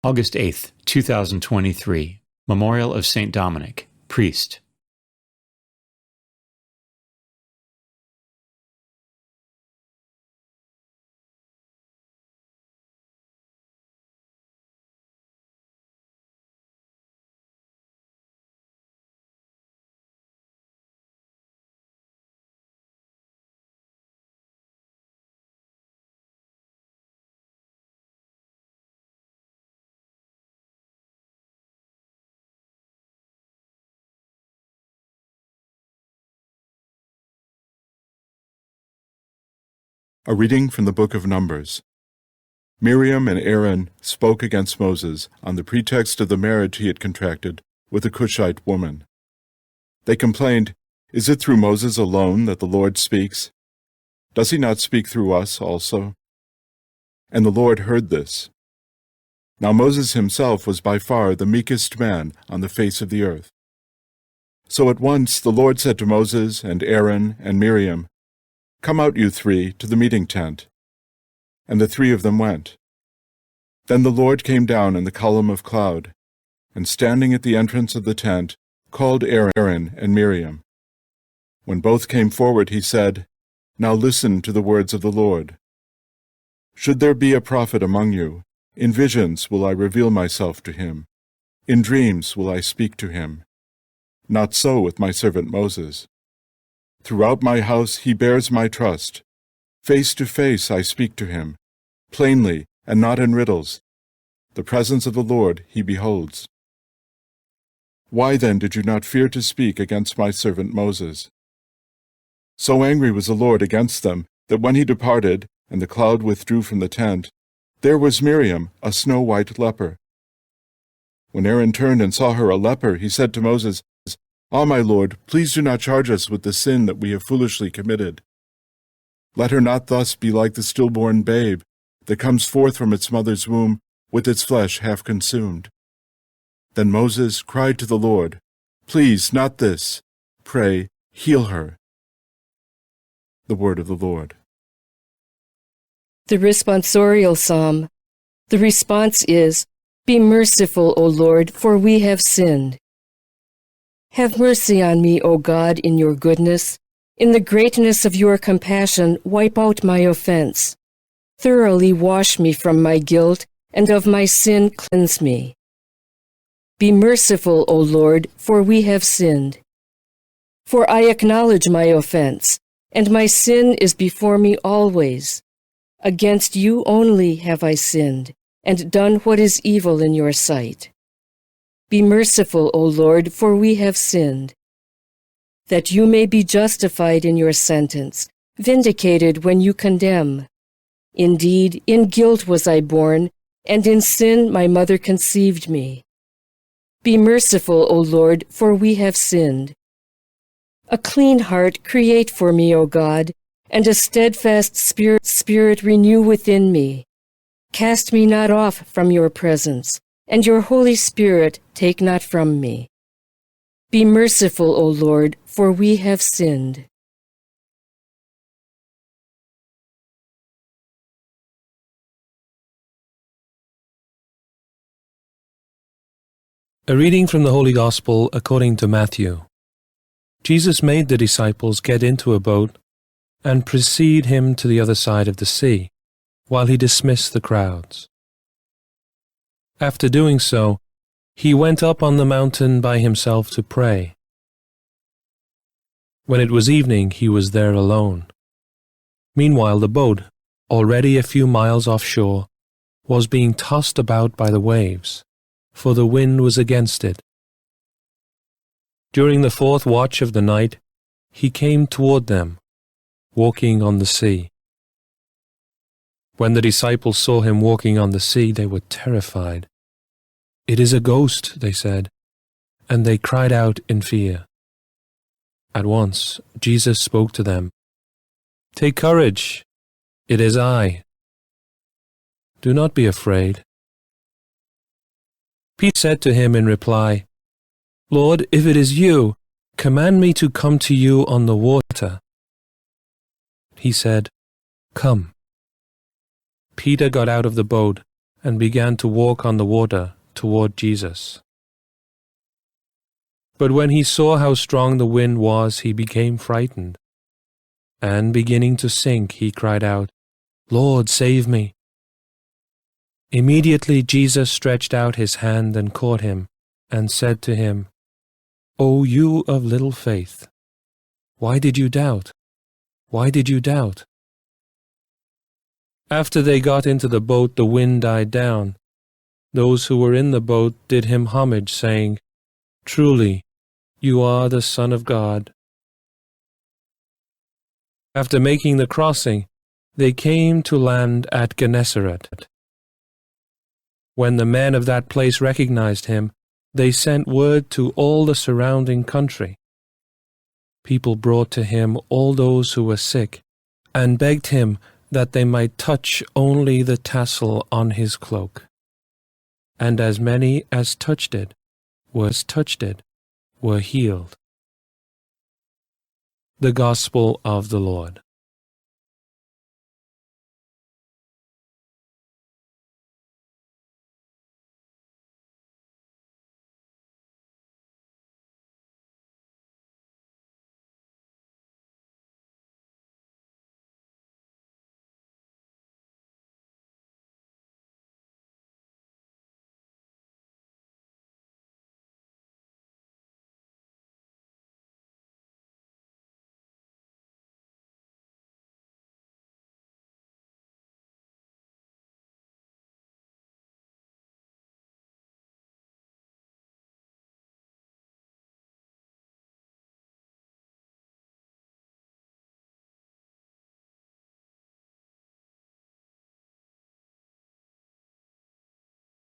August 8th, 2023. Memorial of St. Dominic, Priest. A reading from the book of Numbers. Miriam and Aaron spoke against Moses on the pretext of the marriage he had contracted with a Cushite woman. They complained, "Is it through Moses alone that the Lord speaks? Does he not speak through us also?" And the Lord heard this. Now Moses himself was by far the meekest man on the face of the earth. So at once the Lord said to Moses and Aaron and Miriam, "Come out, you three, to the meeting tent." And the three of them went. Then the Lord came down in the column of cloud, and standing at the entrance of the tent, called Aaron and Miriam. When both came forward, he said, "Now listen to the words of the Lord. Should there be a prophet among you, in visions will I reveal myself to him. In dreams will I speak to him. Not so with my servant Moses. Throughout my house he bears my trust. Face to face I speak to him, plainly and not in riddles. The presence of the Lord he beholds. Why then did you not fear to speak against my servant Moses?" So angry was the Lord against them, that when he departed, and the cloud withdrew from the tent, there was Miriam, a snow-white leper. When Aaron turned and saw her a leper, he said to Moses, "Ah, my Lord, please do not charge us with the sin that we have foolishly committed. Let her not thus be like the stillborn babe that comes forth from its mother's womb with its flesh half consumed." Then Moses cried to the Lord, "Please, not this. Pray, heal her." The word of the Lord. The responsorial psalm. The response is, "Be merciful, O Lord, for we have sinned." Have mercy on me, O God, in your goodness. In the greatness of your compassion, wipe out my offense. Thoroughly wash me from my guilt, and of my sin cleanse me. Be merciful, O Lord, for we have sinned. For I acknowledge my offense, and my sin is before me always. Against you only have I sinned, and done what is evil in your sight. Be merciful, O Lord, for we have sinned. That you may be justified in your sentence, vindicated when you condemn. Indeed, in guilt was I born, and in sin my mother conceived me. Be merciful, O Lord, for we have sinned. A clean heart create for me, O God, and a steadfast spirit renew within me. Cast me not off from your presence, and your Holy Spirit take not from me. Be merciful, O Lord, for we have sinned. A reading from the Holy Gospel according to Matthew. Jesus made the disciples get into a boat and precede him to the other side of the sea, while he dismissed the crowds. After doing so, he went up on the mountain by himself to pray. When it was evening, he was there alone. Meanwhile, the boat, already a few miles offshore, was being tossed about by the waves, for the wind was against it. During the fourth watch of the night, he came toward them, walking on the sea. When the disciples saw him walking on the sea, they were terrified. "It is a ghost," they said, and they cried out in fear. At once Jesus spoke to them. "Take courage, it is I. Do not be afraid." Peter said to him in reply, "Lord, if it is you, command me to come to you on the water." He said, "Come." Peter got out of the boat and began to walk on the water toward Jesus. But when he saw how strong the wind was, he became frightened, and beginning to sink, he cried out, "Lord, save me!" Immediately Jesus stretched out his hand and caught him, and said to him, "O you of little faith, why did you doubt? Why did you doubt?" After they got into the boat, the wind died down. Those who were in the boat did him homage, saying, "Truly, you are the Son of God." After making the crossing, they came to land at Gennesaret. When the men of that place recognized him, they sent word to all the surrounding country. People brought to him all those who were sick, and begged him that they might touch only the tassel on his cloak. And as many as touched it were healed. The Gospel of the Lord.